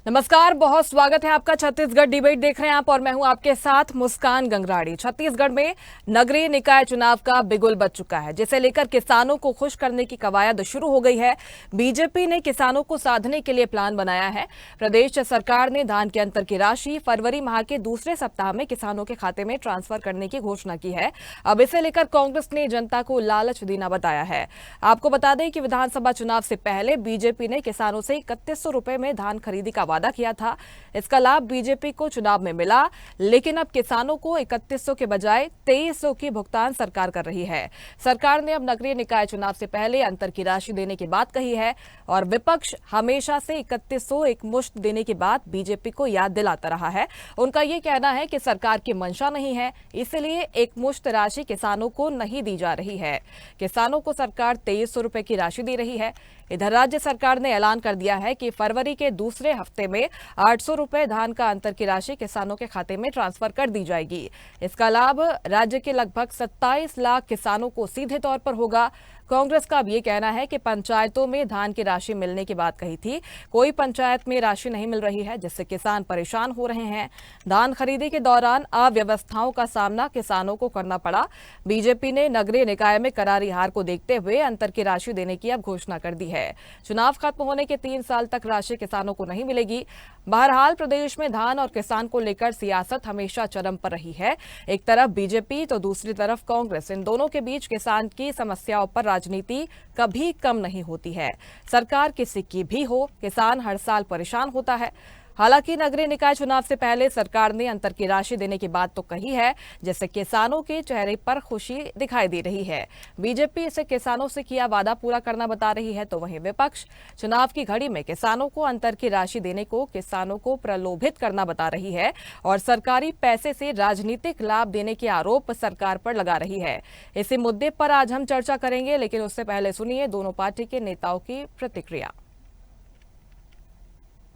नमस्कार, बहुत स्वागत है आपका। छत्तीसगढ़ डिबेट देख रहे हैं आप और मैं हूं आपके साथ मुस्कान गंगराड़ी। छत्तीसगढ़ में नगरीय निकाय चुनाव का बिगुल बज चुका है, जिसे लेकर किसानों को खुश करने की कवायद शुरू हो गई है। बीजेपी ने किसानों को साधने के लिए प्लान बनाया है। प्रदेश सरकार ने धान के अंतर की राशि फरवरी माह के दूसरे सप्ताह में किसानों के खाते में ट्रांसफर करने की घोषणा की है। अब इसे लेकर कांग्रेस ने जनता को लालच देना बताया है। आपको बता दें कि विधानसभा चुनाव से पहले बीजेपी ने किसानों से 3100 रुपए में धान खरीदी का वादा किया था। इसका लाभ बीजेपी को चुनाव में मिला, लेकिन अब किसानों को 3100 के बजाय 2300 की भुगतान सरकार कर रही है। सरकार ने अब नगरीय निकाय चुनाव से पहले अंतर की राशि देने की बात कही है और विपक्ष हमेशा से 3100 एक मुश्त देने की बात बीजेपी को याद दिलाता रहा है। उनका यह कहना है कि सरकार की मंशा नहीं है, इसलिए एक मुश्त राशि किसानों को नहीं दी जा रही है। किसानों को सरकार 2300 रुपए की राशि दे रही है। इधर राज्य सरकार ने ऐलान कर दिया है कि फरवरी के दूसरे हफ्ते में 800 रुपए धान का अंतर की राशि किसानों के खाते में ट्रांसफर कर दी जाएगी। इसका लाभ राज्य के लगभग 27 लाख किसानों को सीधे तौर पर होगा। कांग्रेस का अब ये कहना है कि पंचायतों में धान की राशि मिलने की बात कही थी, कोई पंचायत में राशि नहीं मिल रही है, जिससे किसान परेशान हो रहे हैं। धान खरीदी के दौरान अव्यवस्थाओं का सामना किसानों को करना पड़ा। बीजेपी ने नगरीय निकाय में करारी हार को देखते हुए अंतर की राशि देने की अब घोषणा कर दी है। चुनाव खत्म होने के 3 साल तक राशि किसानों को नहीं मिलेगी। बहरहाल प्रदेश में धान और किसान को लेकर सियासत हमेशा चरम पर रही है। एक तरफ बीजेपी तो दूसरी तरफ कांग्रेस, इन दोनों के बीच किसान की समस्याओं पर राजनीति कभी कम नहीं होती है। सरकार किसी की भी हो, किसान हर साल परेशान होता है। हालांकि नगरीय निकाय चुनाव से पहले सरकार ने अंतर की राशि देने की बात तो कही है, जिससे किसानों के चेहरे पर खुशी दिखाई दे रही है। बीजेपी इसे किसानों से किया वादा पूरा करना बता रही है, तो वहीं विपक्ष चुनाव की घड़ी में किसानों को अंतर की राशि देने को किसानों को प्रलोभित करना बता रही है और सरकारी पैसे से राजनीतिक लाभ देने के आरोप सरकार पर लगा रही है। इसी मुद्दे पर आज हम चर्चा करेंगे, लेकिन उससे पहले सुनिए दोनों पार्टी के नेताओं की प्रतिक्रिया।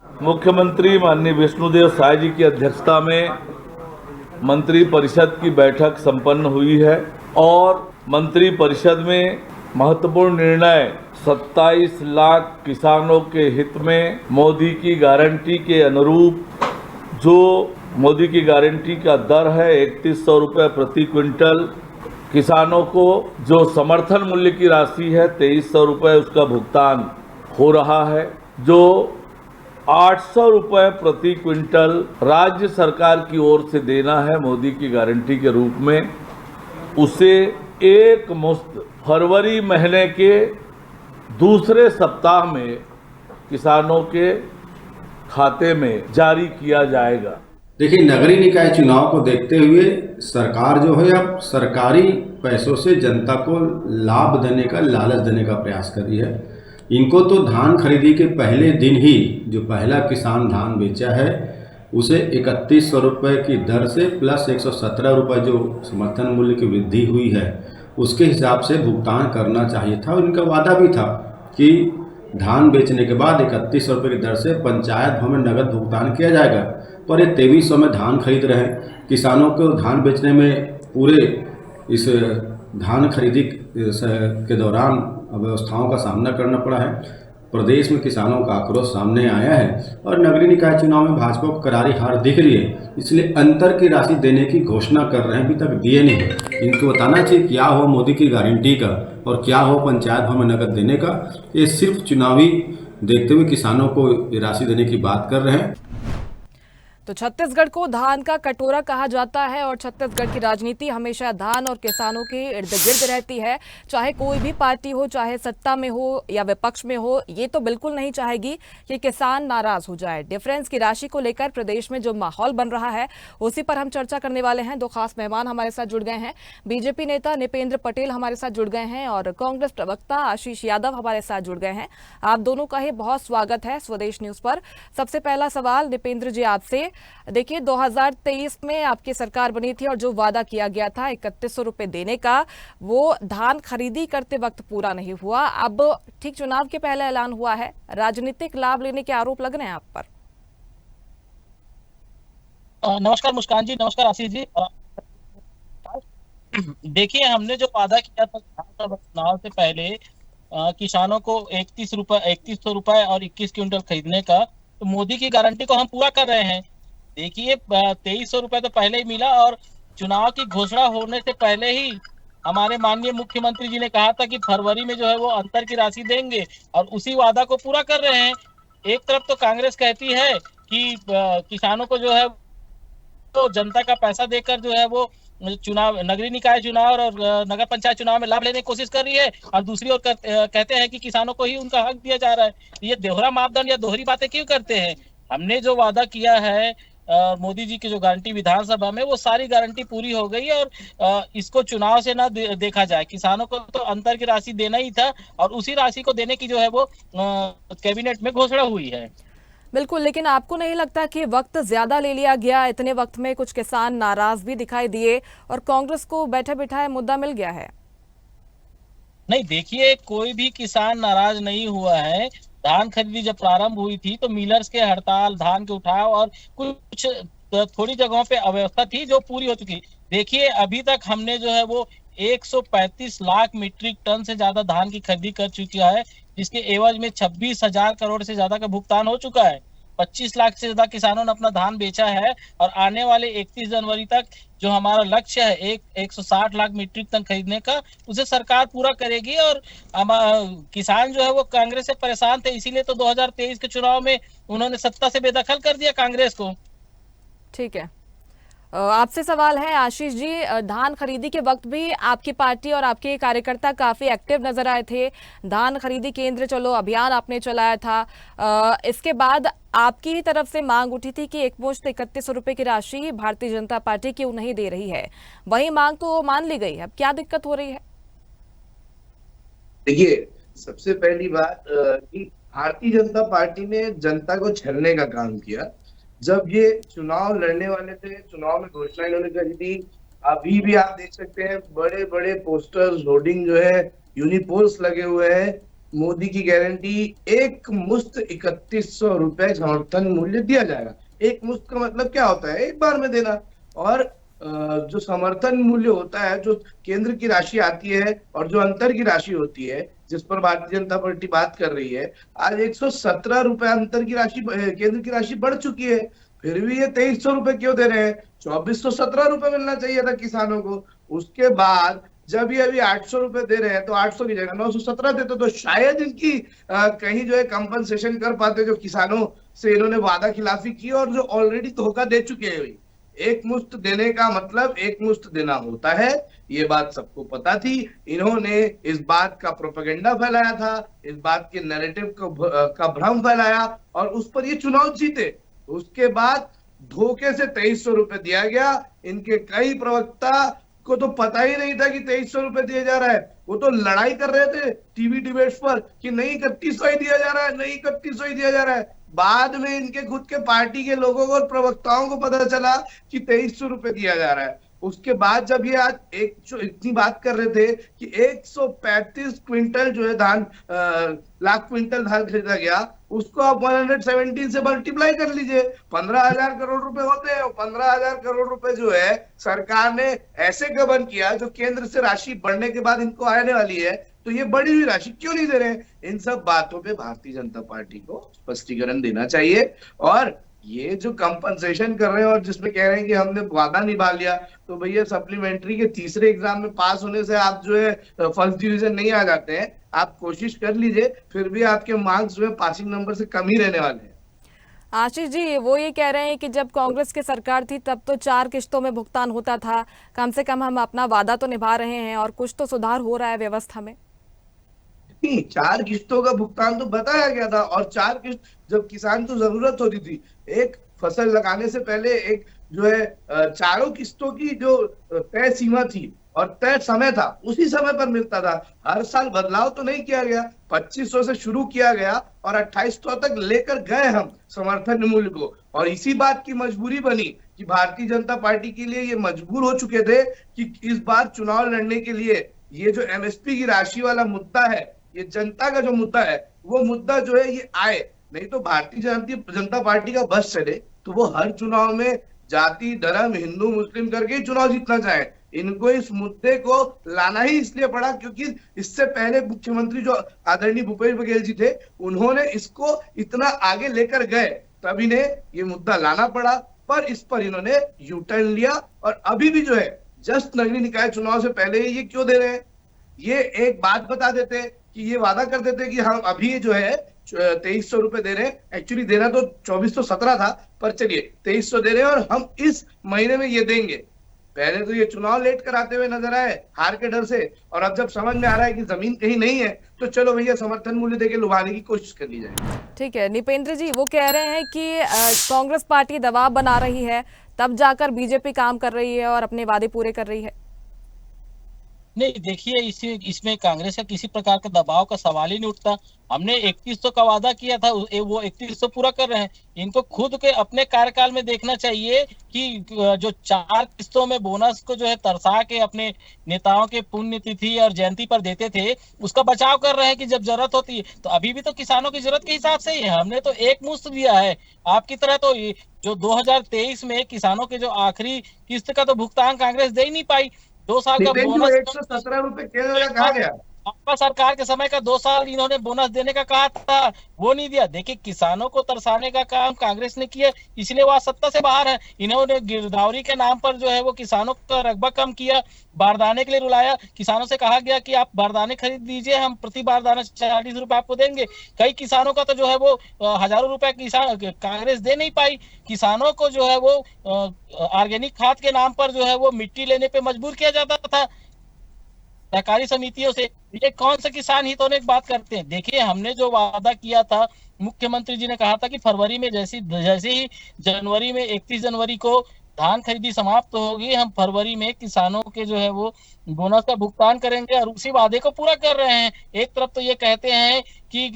मुख्यमंत्री माननीय विष्णुदेव साय जी की अध्यक्षता में मंत्री परिषद की बैठक संपन्न हुई है और मंत्री परिषद में महत्वपूर्ण निर्णय 27 लाख किसानों के हित में मोदी की गारंटी के अनुरूप, जो मोदी की गारंटी का दर है 3100 रुपये प्रति क्विंटल, किसानों को जो समर्थन मूल्य की राशि है 2300 रुपये उसका भुगतान हो रहा है। जो 800 रुपये प्रति क्विंटल राज्य सरकार की ओर से देना है मोदी की गारंटी के रूप में, उसे एक मुश्त फरवरी महीने के दूसरे सप्ताह में किसानों के खाते में जारी किया जाएगा। देखिए, नगरीय निकाय चुनाव को देखते हुए सरकार जो है अब सरकारी पैसों से जनता को लाभ देने का, लालच देने का प्रयास कर रही है। इनको तो धान खरीदी के पहले दिन ही जो पहला किसान धान बेचा है उसे 3100 रुपये की दर से प्लस 117 रुपये जो समर्थन मूल्य की वृद्धि हुई है उसके हिसाब से भुगतान करना चाहिए था। और इनका वादा भी था कि धान बेचने के बाद 3100 रुपये की दर से पंचायत भवन में नगद भुगतान किया जाएगा, पर ये 2300 में धान खरीद रहे हैं। किसानों को धान बेचने में पूरे इस धान खरीदी के दौरान अव्यवस्थाओं का सामना करना पड़ा है। प्रदेश में किसानों का आक्रोश सामने आया है और नगरीय निकाय चुनाव में भाजपा को करारी हार दिख रही है, इसलिए अंतर की राशि देने की घोषणा कर रहे हैं। अभी तक दिए नहीं। इनको बताना चाहिए क्या हो मोदी की गारंटी का और क्या हो पंचायत भवन में नगद देने का। ये सिर्फ चुनावी देखते हुए किसानों को राशि देने की बात कर रहे हैं। तो छत्तीसगढ़ को धान का कटोरा कहा जाता है और छत्तीसगढ़ की राजनीति हमेशा धान और किसानों के इर्द गिर्द रहती है। चाहे कोई भी पार्टी हो, चाहे सत्ता में हो या विपक्ष में हो, ये तो बिल्कुल नहीं चाहेगी कि किसान नाराज हो जाए। डिफरेंस की राशि को लेकर प्रदेश में जो माहौल बन रहा है उसी पर हम चर्चा करने वाले हैं। 2 खास मेहमान हमारे साथ जुड़ गए हैं। बीजेपी नेता निपेंद्र पटेल हमारे साथ जुड़ गए हैं और कांग्रेस प्रवक्ता आशीष यादव हमारे साथ जुड़ गए हैं। आप दोनों का ही बहुत स्वागत है स्वदेश न्यूज पर। सबसे पहला सवाल निपेंद्र जी आपसे। देखिए, 2023 में आपकी सरकार बनी थी और जो वादा किया गया था 3100 रुपए देने का, वो धान खरीदी करते वक्त पूरा नहीं हुआ। अब ठीक चुनाव के पहले ऐलान हुआ है, राजनीतिक लाभ लेने के आरोप लग रहे हैं आप पर। नमस्कार मुस्कान जी, नमस्कार आशीष जी। देखिए, हमने जो वादा किया था चुनाव से पहले किसानों को 3100 रुपए और 21 क्विंटल खरीदने का, तो मोदी की गारंटी को हम पूरा कर रहे हैं। देखिए 2300 रुपए तो पहले ही मिला, और चुनाव की घोषणा होने से पहले ही हमारे माननीय मुख्यमंत्री जी ने कहा था कि फरवरी में जो है वो अंतर की राशि देंगे, और उसी वादा को पूरा कर रहे हैं। एक तरफ तो कांग्रेस कहती है कि किसानों को जो है तो जनता का पैसा देकर जो है वो चुनाव, नगरीय निकाय चुनाव और नगर पंचायत चुनाव में लाभ लेने की कोशिश कर रही है, और दूसरी ओर कहते हैं कि किसानों को ही उनका हक दिया जा रहा है। ये दोहरा मापदंड या दोहरी बातें क्यों करते हैं? हमने जो वादा किया है मोदी जी की जो गारंटी विधानसभा में, वो सारी गारंटी पूरी हो गई, और इसको चुनाव से ना देखा जाए। किसानों को तो अंतर की राशि देना ही था, और उसी राशि को देने की जो है वो कैबिनेट में घोषणा हुई है। बिल्कुल, लेकिन आपको नहीं लगता कि वक्त ज्यादा ले लिया गया? इतने वक्त में कुछ किसान नाराज भी दिखाई दिए और कांग्रेस को बैठे बिठाए मुद्दा मिल गया है। नहीं, देखिए कोई भी किसान नाराज नहीं हुआ है। धान खरीदी जब प्रारंभ हुई थी तो मिलर्स के हड़ताल, धान के उठाव और कुछ थोड़ी जगहों पे अव्यवस्था थी जो पूरी हो चुकी। देखिए अभी तक हमने जो है वो 135 लाख मीट्रिक टन से ज्यादा धान की खरीदी कर चुका है, जिसके एवज में 26,000 करोड़ से ज्यादा का भुगतान हो चुका है। 25 लाख से ज्यादा किसानों ने अपना धान बेचा है, और आने वाले 31 जनवरी तक जो हमारा लक्ष्य है 160 लाख मीट्रिक टन खरीदने का, उसे सरकार पूरा करेगी। और किसान जो है वो कांग्रेस से परेशान थे, इसीलिए तो 2023 के चुनाव में उन्होंने सत्ता से बेदखल कर दिया कांग्रेस को। ठीक है, आपसे सवाल है आशीष जी, धान खरीदी के वक्त भी आपकी पार्टी और आपके कार्यकर्ता काफी एक्टिव नजर आए थे। धान खरीदी केंद्र चलो अभियान आपने चलाया था, इसके बाद आपकी ही तरफ से मांग उठी थी कि एकमुश्त 3100 रुपए की राशि भारतीय जनता पार्टी क्यों नहीं दे रही है। वही मांग तो मान ली गई, अब क्या दिक्कत हो रही है? देखिए, सबसे पहली बात कि भारतीय जनता पार्टी ने जनता को छलने का काम किया। जब ये चुनाव लड़ने वाले थे, चुनाव में घोषणा इन्होंने करी थी। अभी भी आप देख सकते हैं बड़े बड़े पोस्टर्स, होर्डिंग जो है, यूनिपोल्स लगे हुए हैं। मोदी की गारंटी, एक मुश्त 3100 रुपए समर्थन मूल्य दिया जाएगा। एक मुश्त का मतलब क्या होता है? एक बार में देना। और जो समर्थन मूल्य होता है, जो केंद्र की राशि आती है और जो अंतर की राशि होती है, जिस पर भारतीय जनता पार्टी बात कर रही है, आज 117 रुपए अंतर की राशि, केंद्र की राशि बढ़ चुकी है। फिर भी ये 2300 रुपए क्यों दे रहे हैं? 2417 रुपए मिलना चाहिए था किसानों को। उसके बाद जब ये अभी 800 रुपए दे रहे हैं, तो 800 की जगह 917 देते तो शायद इनकी कहीं जो है कंपनसेशन कर पाते, जो किसानों से इन्होंने वादा खिलाफी की और जो ऑलरेडी धोखा दे चुके हैं। एक मुश्त देने का मतलब एक मुश्त देना होता है, ये बात सबको पता थी। इन्होंने इस बात का प्रोपेगेंडा फैलाया था, इस बात के नैरेटिव का भ्रम फैलाया, और उस पर ये चुनाव जीते। उसके बाद धोखे से 2300 रुपए दिया गया। इनके कई प्रवक्ता को तो पता ही नहीं था कि 2300 रुपए दिया जा रहा है। वो तो लड़ाई कर रहे थे टीवी डिबेट्स पर कि नहीं 3100 ही दिया जा रहा है, नहीं 3100 ही दिया जा रहा है। बाद में इनके खुद के पार्टी के लोगों को और प्रवक्ताओं को पता चला कि 2300 रुपए दिया जा रहा है। उसके बाद जब ये आज इतनी बात कर रहे थे कि 135 क्विंटल जो है धान, लाख क्विंटल धान खरीदा गया, उसको आप 117 से मल्टीप्लाई कर लीजिए, 15,000 करोड़ रुपए होते हैं। 15,000 करोड़ रुपए जो है सरकार ने ऐसे गबन किया, जो केंद्र से राशि बढ़ने के बाद इनको आने वाली है, तो ये बढ़ी हुई राशि क्यों नहीं दे रहे हैं? इन सब बातों पे भारतीय जनता पार्टी को स्पष्टीकरण देना चाहिए। और ये जो कंपनसेशन कर रहे हैं और जिसमें कह रहे हैं कि हमने वादा निभा लिया, तो भैया सप्लीमेंट्री के तीसरे एग्जाम में पास होने से आप जो है फर्स्ट डिवीजन नहीं आ जाते हैं। आप कोशिश कर लीजिए, फिर भी आपके मार्क्स जो है पासिंग नंबर से कम ही रहने वाले हैं। आशीष जी, वो ये कह रहे हैं कि जब कांग्रेस की सरकार थी तब तो 4 किश्तों में भुगतान होता था, कम से कम हम अपना वादा तो निभा रहे हैं और कुछ तो सुधार हो रहा है व्यवस्था में। 4 किस्तों का भुगतान तो बताया गया था, और 4 किस्त जब किसान को जरूरत होती थी, एक फसल लगाने से पहले एक जो है 4 किस्तों की जो तय सीमा थी और तय समय था, उसी समय पर मिलता था। हर साल बदलाव तो नहीं किया गया, 2500 से शुरू किया गया और 2800 तक लेकर गए हम समर्थन मूल्य को। और इसी बात की मजबूरी बनी कि भारतीय जनता पार्टी के लिए ये मजबूर हो चुके थे कि इस बार चुनाव लड़ने के लिए ये जो एमएसपी की राशि वाला मुद्दा है, ये जनता का जो मुद्दा है, वो मुद्दा जो है ये आए। नहीं तो भारतीय जनता पार्टी का बस चले तो वो हर चुनाव में जाति, धर्म, हिंदू मुस्लिम करके ही चुनाव जीतना चाहे। इनको इस मुद्दे को लाना ही इसलिए पड़ा क्योंकि इससे पहले मुख्यमंत्री जो आदरणीय भूपेश बघेल जी थे, उन्होंने इसको इतना आगे लेकर गए। तब इन्हें ये मुद्दा लाना पड़ा, पर इस पर इन्होंने यू टर्न लिया और अभी भी जो है जस्ट नगरीय निकाय चुनाव से पहले ये क्यों दे रहे हैं? ये एक बात बता देते कि ये वादा कर देते कि हम अभी जो है 2300 रुपए दे रहे हैं, एक्चुअली देना तो 2417 था, पर चलिए 2300 दे रहे हैं और हम इस महीने में ये देंगे। पहले तो ये चुनाव लेट कराते हुए नजर आए हार के डर से, और अब जब समझ में आ रहा है कि जमीन कहीं नहीं है तो चलो भैया समर्थन मूल्य देके लुभाने की कोशिश कर ली जाए। ठीक है निपेंद्र जी, वो कह रहे हैं कि कांग्रेस पार्टी दबाव बना रही है, तब जाकर बीजेपी काम कर रही है और अपने वादे पूरे कर रही है। नहीं देखिए, इसमें कांग्रेस का किसी प्रकार का दबाव का सवाल ही नहीं उठता। हमने 3100 का वादा किया था, वो 3100 पूरा कर रहे हैं। इनको खुद के अपने कार्यकाल में देखना चाहिए कि जो 4 किस्तों में बोनस को जो है तरसा के अपने नेताओं के पुण्यतिथि और जयंती पर देते थे, उसका बचाव कर रहे हैं कि जब जरूरत होती है। तो अभी भी तो किसानों की जरूरत के हिसाब से ही है, हमने तो एक मुश्त दिया है। आपकी तरह तो जो 2023 में किसानों के जो आखिरी किस्त का तो भुगतान कांग्रेस दे ही नहीं पाई। 2 साल का बोनस 117 रुपए कहा गया, आपका सरकार के समय का 2 साल इन्होंने बोनस देने का कहा था, वो नहीं दिया। देखिए, किसानों को तरसाने का काम कांग्रेस ने किया, इसलिए वह सत्ता से बाहर है। इन्होंने गिरदावरी के नाम पर जो है वो किसानों का रकबा कम किया, बारदाने के लिए रुलाया। किसानों से कहा गया कि आप बारदाने खरीद दीजिए, हम प्रति बारदाना 40 रुपए आपको देंगे। कई किसानों का तो जो है वो हजारों रुपए किसान कांग्रेस दे नहीं पाई। किसानों को जो है वो ऑर्गेनिक खाद के नाम पर जो है वो मिट्टी लेने पे मजबूर किया जाता था सहकारी समितियों से। ये कौन से किसान हितों ने एक बात करते हैं। देखिए, हमने जो वादा किया था, मुख्यमंत्री जी ने कहा था कि फरवरी में जैसे ही जनवरी में 31 जनवरी को धान खरीदी समाप्त होगी, हम फरवरी में किसानों के जो है वो बोनस का भुगतान करेंगे, और उसी वादे को पूरा कर रहे हैं। एक तरफ तो ये कहते हैं कि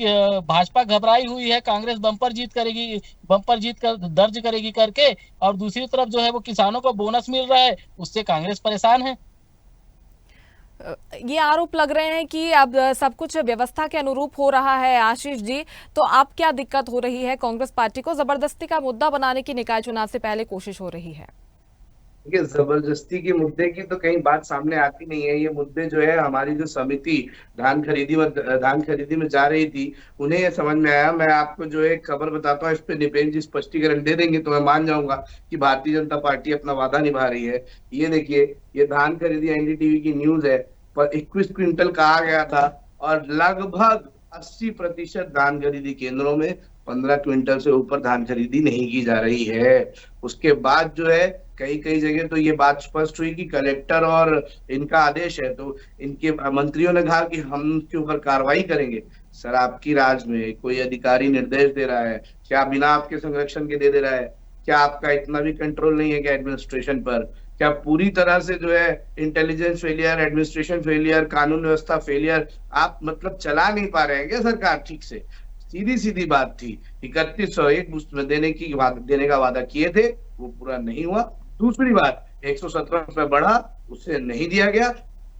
भाजपा घबराई हुई है, कांग्रेस बम्पर जीत कर दर्ज करेगी करके, और दूसरी तरफ जो है वो किसानों को बोनस मिल रहा है, उससे कांग्रेस परेशान है। ये आरोप लग रहे हैं कि अब सब कुछ व्यवस्था के अनुरूप हो रहा है। आशीष जी, तो अब क्या दिक्कत हो रही है? कांग्रेस पार्टी को जबरदस्ती का मुद्दा बनाने की निकाय चुनाव से पहले कोशिश हो रही है। देखिए, जबरदस्ती के मुद्दे की तो कहीं बात सामने आती नहीं है। ये मुद्दे जो है हमारी जो समिति धान खरीदी में जा रही थी, उन्हें ये समझ में आया। मैं आपको जो है खबर बताता हूँ, इस पे निपेंद्र जी स्पष्टीकरण दे देंगे तो मैं मान जाऊंगा कि भारतीय जनता पार्टी अपना वादा निभा रही है। ये देखिए, ये धान खरीदी एनडीटीवी की न्यूज है, पर 21 क्विंटल कहा गया था और लगभग 80% धान खरीदी केंद्रों में 15 क्विंटल से ऊपर धान खरीदी नहीं की जा रही है। उसके बाद जो है कई जगह तो ये बात स्पष्ट हुई कि कलेक्टर और इनका आदेश है, तो इनके मंत्रियों ने कहा कि हम उसके ऊपर कार्रवाई करेंगे। सर, आपकी राज में कोई अधिकारी निर्देश दे रहा है क्या बिना आपके संरक्षण के दे रहा है? क्या आपका इतना भी कंट्रोल नहीं है क्या एडमिनिस्ट्रेशन पर? क्या पूरी तरह से जो है इंटेलिजेंस फेलियर, एडमिनिस्ट्रेशन फेलियर, कानून व्यवस्था फेलियर, आप मतलब चला नहीं पा रहे हैं क्या सरकार ठीक से? सीधी बात थी। 3101 मुफ्त में देने का वादा किए थे, वो पूरा नहीं हुआ। दूसरी बात, 117 रुपए बढ़ा, उससे नहीं दिया गया।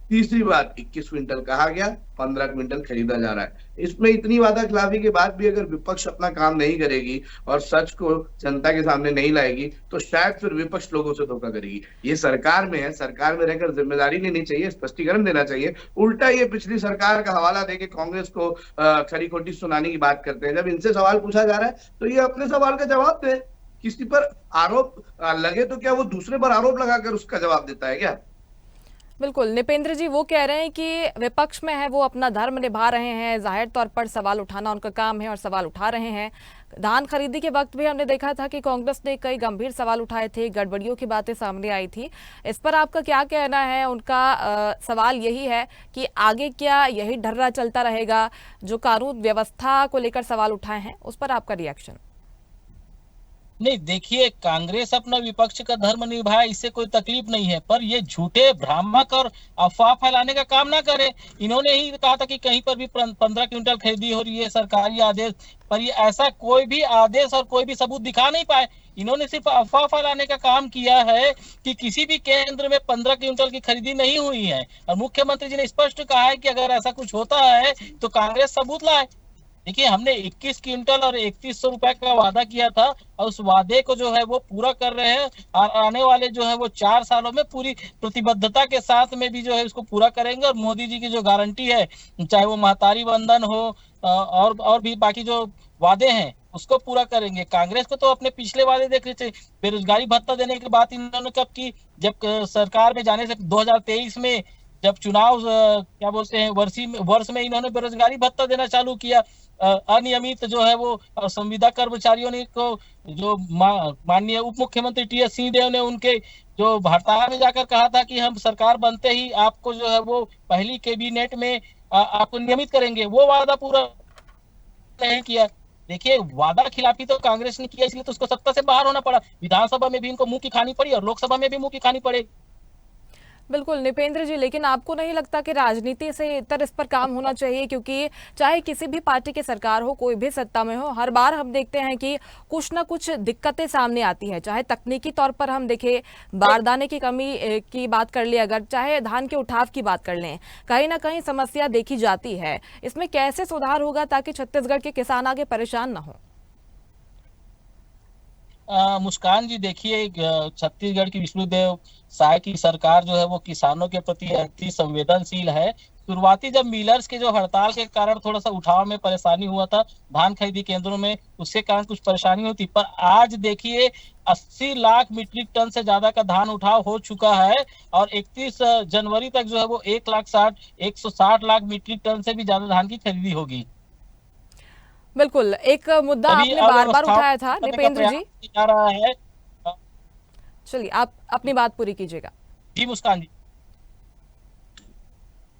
तीसरी बात, 21 क्विंटल कहा गया, 15 क्विंटल खरीदा जा रहा है। इसमें इतनी वादा खिलाफी के बाद भी अगर विपक्ष अपना काम नहीं करेगी और सच को जनता के सामने नहीं लाएगी, तो शायद फिर विपक्ष लोगों से धोखा करेगी। ये सरकार में है, सरकार में रहकर जिम्मेदारी लेनी चाहिए, स्पष्टीकरण देना चाहिए। उल्टा ये पिछली सरकार का हवाला देके कांग्रेस को खरी खोटी सुनाने की बात करते हैं। जब इनसे सवाल पूछा जा रहा है तो ये अपने सवाल का जवाब दे। किसी पर आरोप लगे तो क्या वो दूसरे पर आरोप लगाकर उसका जवाब देता है क्या? बिल्कुल निपेंद्र जी, वो कह रहे हैं कि विपक्ष में है, वो अपना धर्म निभा रहे हैं, जाहिर तौर पर सवाल उठाना उनका काम है और सवाल उठा रहे हैं। धान खरीदी के वक्त भी हमने देखा था कि कांग्रेस ने कई गंभीर सवाल उठाए थे, गड़बड़ियों की बातें सामने आई थी। इस पर आपका क्या कहना है? उनका सवाल यही है कि आगे क्या यही ढर्रा चलता रहेगा? जो कानून व्यवस्था को लेकर सवाल उठाए हैं, उस पर आपका रिएक्शन? नहीं देखिए, कांग्रेस अपना विपक्ष का धर्म निभाए, इससे कोई तकलीफ नहीं है, पर ये झूठे भ्रामक और अफवाह फैलाने का काम ना करे। इन्होंने ही कहा था कि कहीं पर भी 15 क्विंटल खरीदी हो रही है, सरकारी आदेश, पर ये ऐसा कोई भी आदेश और कोई भी सबूत दिखा नहीं पाए। इन्होंने सिर्फ अफवाह फैलाने का काम किया है कि किसी भी केंद्र में 15 क्विंटल की खरीदी नहीं हुई है, और मुख्यमंत्री जी ने स्पष्ट कहा है कि अगर ऐसा कुछ होता है तो कांग्रेस सबूत लाए। देखिए, हमने 21 क्विंटल और 3100 रुपए का वादा किया था, और उस वादे को जो है वो पूरा कर रहे हैं, और आने वाले जो है वो 4 सालों में पूरी प्रतिबद्धता के साथ में भी जो है इसको पूरा करेंगे। और मोदी जी की जो गारंटी है, चाहे वो महतारी वंदन हो, और भी बाकी जो वादे हैं उसको पूरा करेंगे। कांग्रेस को तो अपने पिछले वादे देख रहे थे। बेरोजगारी भत्ता देने की बात इन्होंने कब की, जब सरकार में जाने से 2023 में जब चुनाव क्या बोलते हैं वर्ष में इन्होंने बेरोजगारी भत्ता देना चालू किया। अनियमित जो है वो संविदा कर्मचारियों ने को जो माननीय उप मुख्यमंत्री टी.एस. सिंहदेव ने उनके जो हड़ताल में जाकर कहा था कि हम सरकार बनते ही आपको जो है वो पहली कैबिनेट में आपको नियमित करेंगे, वो वादा पूरा नहीं किया। देखिए, वादा खिलाफी तो कांग्रेस ने किया, इसलिए तो उसको सत्ता से बाहर होना पड़ा। विधानसभा में भी इनको मुंह की खानी पड़ी और लोकसभा में भी मुंह की खानी पड़ेगी। बिल्कुल निपेंद्र जी, लेकिन आपको नहीं लगता कि राजनीति से इतर इस पर काम होना चाहिए? क्योंकि चाहे किसी भी पार्टी की सरकार हो, कोई भी सत्ता में हो, हर बार हम देखते हैं कि कुछ ना कुछ दिक्कतें सामने आती है। चाहे तकनीकी तौर पर हम देखें, बारदाने की कमी की बात कर ले, अगर चाहे धान के उठाव की बात कर लें, कहीं ना कहीं समस्या देखी जाती है। इसमें कैसे सुधार होगा ताकि छत्तीसगढ़ के किसान आगे परेशान ना हो? मुस्कान जी, देखिए, छत्तीसगढ़ की विष्णुदेव साय की सरकार जो है वो किसानों के प्रति अति संवेदनशील है। शुरुआती जब मिलर्स के जो हड़ताल के कारण थोड़ा सा उठाव में परेशानी हुआ था धान खरीदी केंद्रों में, उसके कारण कुछ परेशानी हुई थी, पर आज देखिए 80 लाख मीट्रिक टन से ज्यादा का धान उठाव हो चुका है और 31 जनवरी तक जो है वो 160 लाख मीट्रिक टन से भी ज्यादा धान की खरीदी होगी। बिल्कुल, एक मुद्दा आपने बार बार उठाया था निपेंद्र जी, जा रहा है। चलिए आप अपनी बात पूरी कीजिएगा। जी मुस्कान जी।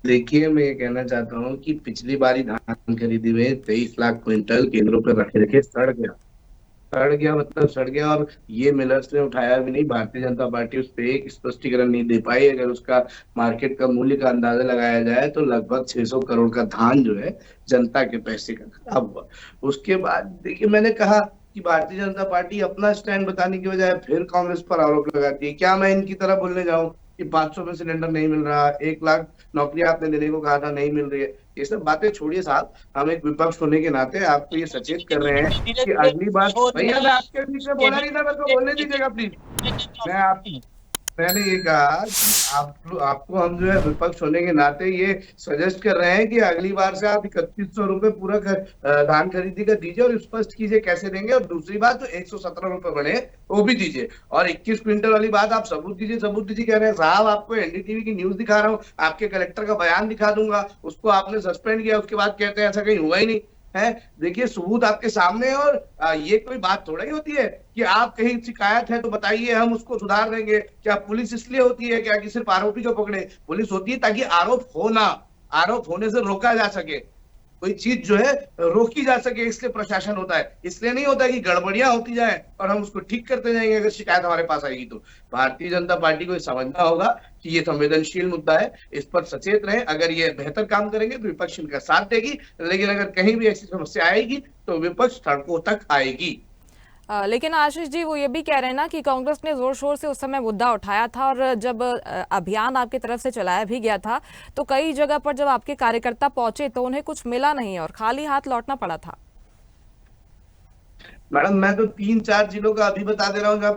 देखिए, मैं ये कहना चाहता हूँ कि पिछली बारी धान खरीदी में 23 लाख क्विंटल केंद्रों पर रखे रखे सड़ गया मतलब सड़ गया, और ये मिलर्स ने उठाया भी नहीं। भारतीय जनता पार्टी उस पर एक स्पष्टीकरण नहीं दे पाई। अगर उसका मार्केट का मूल्य का अंदाजा लगाया जाए तो लगभग 600 करोड़ का धान जो है जनता के पैसे का खराब हुआ। उसके बाद देखिए, मैंने कहा कि भारतीय जनता पार्टी अपना स्टैंड बताने की बजाय फिर कांग्रेस पर आरोप लगाती है। क्या मैं इनकी तरह बोलने जाऊं कि 500 में सिलेंडर नहीं मिल रहा, 1 लाख नौकरियां आपने देने को कहा था नहीं मिल रही है? ये सब बातें छोड़िए साहब, हम एक विपक्ष होने के नाते आपको ये सचेत कर रहे हैं कि अगली बार। भैया, मैं आपके बीच में बोला नहीं था, मेरे को बोलने दीजिएगा प्लीज। मैंने ये कहा कि आपको हम जो है विपक्ष होने के नाते ये सजेस्ट कर रहे हैं कि अगली बार से आप 3100 रुपए पूरा धान खरीदी का दीजिए और स्पष्ट कीजिए कैसे देंगे। और दूसरी बात, तो 117 रुपए बने वो भी दीजिए। और 21 क्विंटल वाली बात आप सबूत दीजिए कह रहे हैं साहब। आपको एनडीटीवी की न्यूज दिखा रहा हूँ, आपके कलेक्टर का बयान दिखा दूंगा, उसको आपने सस्पेंड किया, उसके बाद कहते हैं ऐसा कहीं हुआ ही नहीं है। देखिए, सबूत आपके सामने है। और ये कोई बात थोड़ा ही होती है कि आप कहीं शिकायत है तो बताइए, हम उसको सुधार देंगे। क्या पुलिस इसलिए होती है क्या कि सिर्फ आरोपी को पकड़े? पुलिस होती है ताकि आरोप होने से रोका जा सके, कोई चीज जो है रोकी जा सके, इसलिए प्रशासन होता है। इसलिए नहीं होता कि गड़बड़ियां होती जाए और हम उसको ठीक करते जाएंगे अगर शिकायत हमारे पास आएगी तो। भारतीय जनता पार्टी को समझना होगा कि ये संवेदनशील मुद्दा है, इस पर सचेत रहे। अगर ये बेहतर काम करेंगे तो विपक्ष इनका साथ देगी, लेकिन अगर कहीं भी ऐसी समस्या आएगी तो विपक्ष सड़कों तक आएगी। लेकिन आशीष जी, वो ये भी कह रहे हैं ना कि कांग्रेस ने जोर शोर से उस समय मुद्दा उठाया था और जब अभियान आपकी तरफ से चलाया भी गया था तो कई जगह पर जब आपके कार्यकर्ता पहुंचे तो उन्हें कुछ मिला नहीं और खाली हाथ लौटना पड़ा था। मैडम, मैं तो 3-4 जिलों का अभी बता दे रहा हूँ जहाँ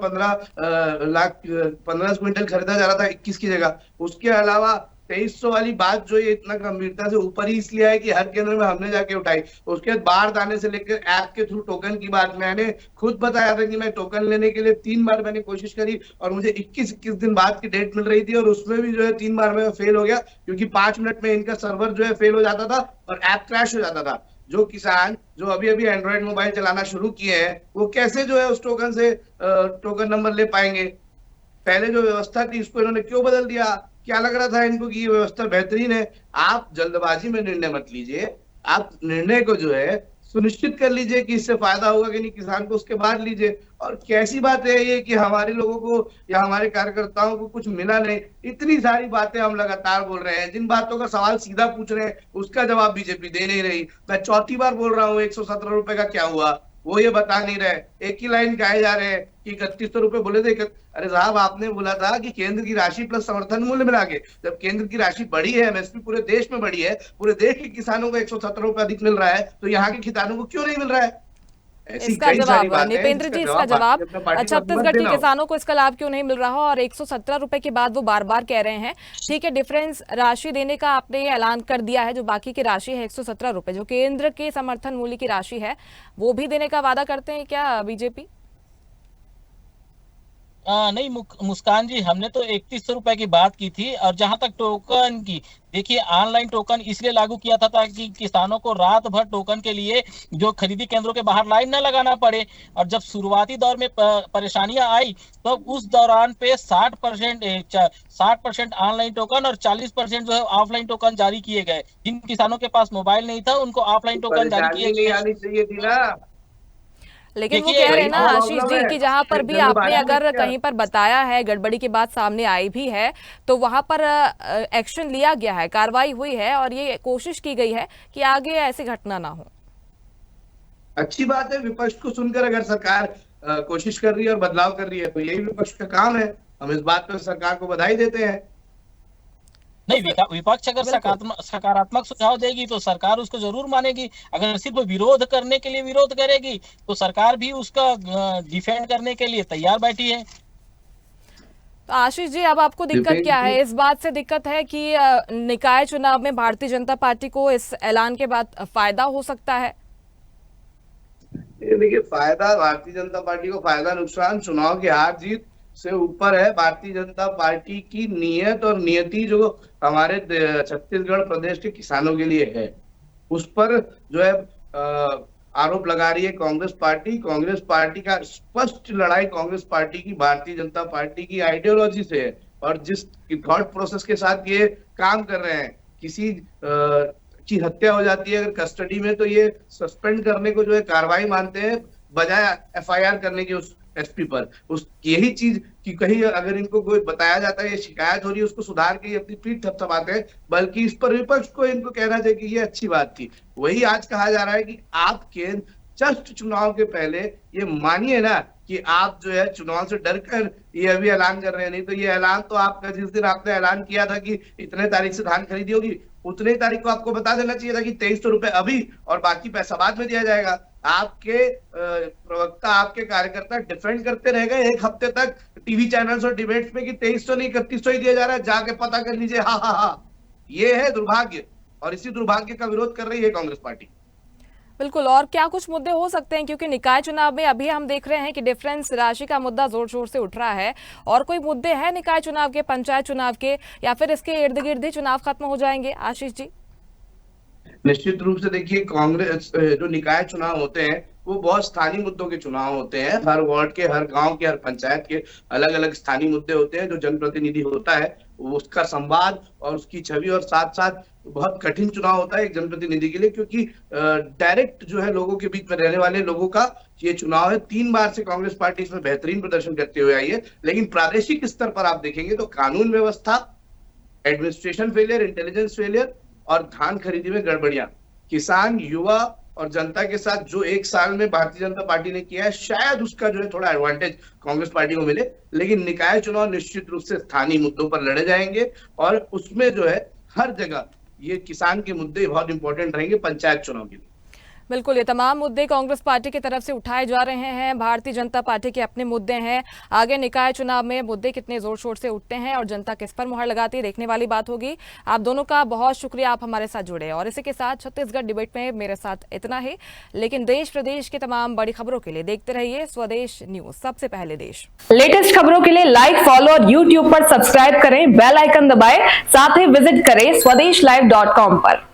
15 क्विंटल खरीदा जा रहा था 21 की जगह। उसके अलावा 2300 वाली बात जो ये इतना गंभीरता से ऊपर ही इसलिए है कि हर केंद्र में हमने जाके उठाई। उसके बाद बाढ़ आने से लेकर ऐप के थ्रू टोकन की बात, मैंने खुद बताया था कि मैं टोकन लेने के लिए 3 बार मैंने कोशिश करी और मुझे 21 दिन बाद की डेट मिल रही थी, और उसमें भी जो है 3 बार में फेल हो गया क्योंकि 5 मिनट में इनका सर्वर जो है फेल हो जाता था और ऐप क्रैश हो जाता था। जो किसान जो अभी अभी एंड्रॉइड मोबाइल चलाना शुरू किए हैं वो कैसे जो है उस टोकन से टोकन नंबर ले पाएंगे? पहले जो व्यवस्था थी उसको इन्होंने क्यों बदल दिया? क्या लग रहा था इनको कि ये व्यवस्था बेहतरीन है? आप जल्दबाजी में निर्णय मत लीजिए, आप निर्णय को जो है सुनिश्चित कर लीजिए कि इससे फायदा होगा कि नहीं किसान को, उसके बाद लीजिए। और कैसी बात है ये कि हमारे लोगों को या हमारे कार्यकर्ताओं को कुछ मिला नहीं? इतनी सारी बातें हम लगातार बोल रहे हैं, जिन बातों का सवाल सीधा पूछ रहे हैं उसका जवाब बीजेपी दे नहीं रही। मैं चौथी बार बोल रहा हूँ 117 रुपए का क्या हुआ वो ये बता नहीं रहे। एक ही लाइन कहे जा रहे हैं कि 3100 रुपए बोले थे। अरे साहब, आपने बोला था कि केंद्र की राशि प्लस समर्थन मूल्य मिला के। जब केंद्र की राशि बढ़ी है, एमएसपी पूरे देश में बढ़ी है, पूरे देश के किसानों को 117 रुपए अधिक मिल रहा है, तो यहाँ के किसानों को क्यों नहीं मिल रहा है? ऐसी इसका कई सारी जवाब बातें हैं निपेंद्र जिसका जी, इसका जवाब जवाब भारतीय जनता पार्टी को छत्तीसगढ़ मत के देना हो। किसानों को इसका लाभ क्यों नहीं मिल रहा और 117 रुपए की बात वो बार बार कह रहे हैं। ठीक है, डिफरेंस राशि देने का आपने ऐलान कर दिया है, जो बाकी की राशि है 117 रुपए, जो केंद्र के समर्थन मूल्य की राशि है, वो भी देने का वादा करते हैं क्या बीजेपी? नहीं मुस्कान जी, हमने तो 3100 रुपए की बात की थी। और जहां तक टोकन की, देखिए ऑनलाइन टोकन इसलिए लागू किया था ताकि किसानों को रात भर टोकन के लिए जो खरीदी केंद्रों के बाहर लाइन न लगाना पड़े। और जब शुरुआती दौर में परेशानियां आई तो उस दौरान पे 60% ऑनलाइन टोकन और 40% जो है ऑफलाइन टोकन जारी किए गए। जिन किसानों के पास मोबाइल नहीं था उनको ऑफलाइन टोकन जारी किए परेशानी नहीं गए। आनी चाहिए थी ना। लेकिन वो देखिए, कह रहे हैं वही ना तो आशीष प्रॉब्लम जी है। कि जहां पर भी आपने जल्दबाजी अगर में क्या? कहीं पर बताया है, गड़बड़ी की बात सामने आई भी है, तो वहां पर एक्शन लिया गया है, कार्रवाई हुई है और ये कोशिश की गई है कि आगे ऐसी घटना ना हो। अच्छी बात है, विपक्ष को सुनकर अगर सरकार कोशिश कर रही है और बदलाव कर रही है तो यही विपक्ष का काम है। हम इस बात पर सरकार को बधाई देते हैं। नहीं, विपक्ष अगर सकारात्मक सुझाव देगी तो सरकार उसको जरूर मानेगी। अगर सिर्फ विरोध करने के लिए विरोध करेगी तो सरकार भी उसका डिफेंड करने के लिए तैयार बैठी है। तो आशीष जी, अब आपको दिक्कत क्या है? इस बात से दिक्कत है कि निकाय चुनाव में भारतीय जनता पार्टी को इस ऐलान के बाद फायदा हो सकता है? देखिए, फायदा भारतीय जनता पार्टी को, फायदा नुकसान चुनाव की हार जीत से ऊपर है। भारतीय जनता पार्टी की नीयत और नियति जो हमारे छत्तीसगढ़ प्रदेश के किसानों के लिए है, उस पर जो है आरोप लगा रही है कांग्रेस पार्टी। कांग्रेस पार्टी का स्पष्ट लड़ाई कांग्रेस पार्टी की भारतीय जनता पार्टी की आइडियोलॉजी से है और जिस थॉट प्रोसेस के साथ ये काम कर रहे हैं। किसी की हत्या हो जाती है अगर कस्टडी में तो ये सस्पेंड करने को जो है कार्रवाई मानते हैं, बजाय एफआईआर करने की उस एसपी पर। उस यही चीज कि कहीं अगर इनको कोई बताया जाता है, ये शिकायत हो रही है, उसको सुधार के अपनी पीठ थपथपाते हैं, बल्कि इस पर विपक्ष को इनको कहना चाहिए कि ये अच्छी बात थी। वही आज कहा जा रहा है कि आपके जस्ट चुनाव के पहले ये मानिए ना कि आप जो है चुनाव से डर कर ये अभी ऐलान कर रहे हैं। नहीं तो ये ऐलान तो आपका, जिस दिन आपने ऐलान किया था कि इतने तारीख से धान खरीदी होगी, उतने तारीख को आपको बता देना चाहिए था कि 2300 रुपए अभी और बाकी पैसा बाद में दिया जाएगा। आपके प्रवक्ता, आपके कार्यकर्ता डिफेंड करते रह गए एक हफ्ते तक टीवी चैनल्स और डिबेट्स में कि 2300 नहीं 3100 ही दिया जा रहा है, जाके पता कर लीजिए। हाँ, ये है दुर्भाग्य और इसी दुर्भाग्य का विरोध कर रही है कांग्रेस पार्टी। बिल्कुल। और क्या कुछ मुद्दे हो सकते हैं, क्योंकि निकाय चुनाव में अभी हम देख रहे हैं कि डिफरेंस राशि का मुद्दा जोर शोर से उठ रहा है, और कोई मुद्दे हैं निकाय चुनाव के, पंचायत चुनाव के, या फिर इसके इर्द गिर्द ही चुनाव खत्म हो जाएंगे? आशीष जी, निश्चित रूप से देखिए, कांग्रेस जो निकाय चुनाव होते हैं वो बहुत स्थानीय मुद्दों के चुनाव होते हैं। हर वार्ड के, हर गांव के, हर पंचायत के अलग अलग स्थानीय मुद्दे होते हैं। जो जनप्रतिनिधि होता है उसका संवाद और उसकी छवि, और साथ साथ बहुत कठिन चुनाव होता है एक जनप्रतिनिधि के लिए, क्योंकि डायरेक्ट जो है लोगों के बीच में रहने वाले लोगों का ये चुनाव है। 3 बार से कांग्रेस पार्टी इसमें बेहतरीन प्रदर्शन करते हुए आई है। लेकिन प्रादेशिक स्तर पर आप देखेंगे तो कानून व्यवस्था, एडमिनिस्ट्रेशन फेलियर, इंटेलिजेंस फेलियर और धान खरीदी में गड़बड़ियां, किसान, युवा और जनता के साथ जो एक साल में भारतीय जनता पार्टी ने किया है, शायद उसका जो है थोड़ा एडवांटेज कांग्रेस पार्टी को मिले। लेकिन निकाय चुनाव निश्चित रूप से स्थानीय मुद्दों पर लड़े जाएंगे और उसमें जो है हर जगह ये किसान के मुद्दे बहुत इंपॉर्टेंट रहेंगे पंचायत चुनाव के लिए। बिल्कुल, ये तमाम मुद्दे कांग्रेस पार्टी की तरफ से उठाए जा रहे हैं। भारतीय जनता पार्टी के अपने मुद्दे हैं। आगे निकाय चुनाव में मुद्दे कितने जोर शोर से उठते हैं और जनता किस पर मुहर लगाती है, देखने वाली बात होगी। आप दोनों का बहुत शुक्रिया, आप हमारे साथ जुड़े। और इसी के साथ छत्तीसगढ़ डिबेट में मेरे साथ इतना ही, लेकिन देश प्रदेश की तमाम बड़ी खबरों के लिए देखते रहिए स्वदेश न्यूज, सबसे पहले देश। लेटेस्ट खबरों के लिए लाइक, फॉलो और यूट्यूब पर सब्सक्राइब करें, बेल आइकन दबाएं, साथ ही विजिट करें swedishlive.com पर।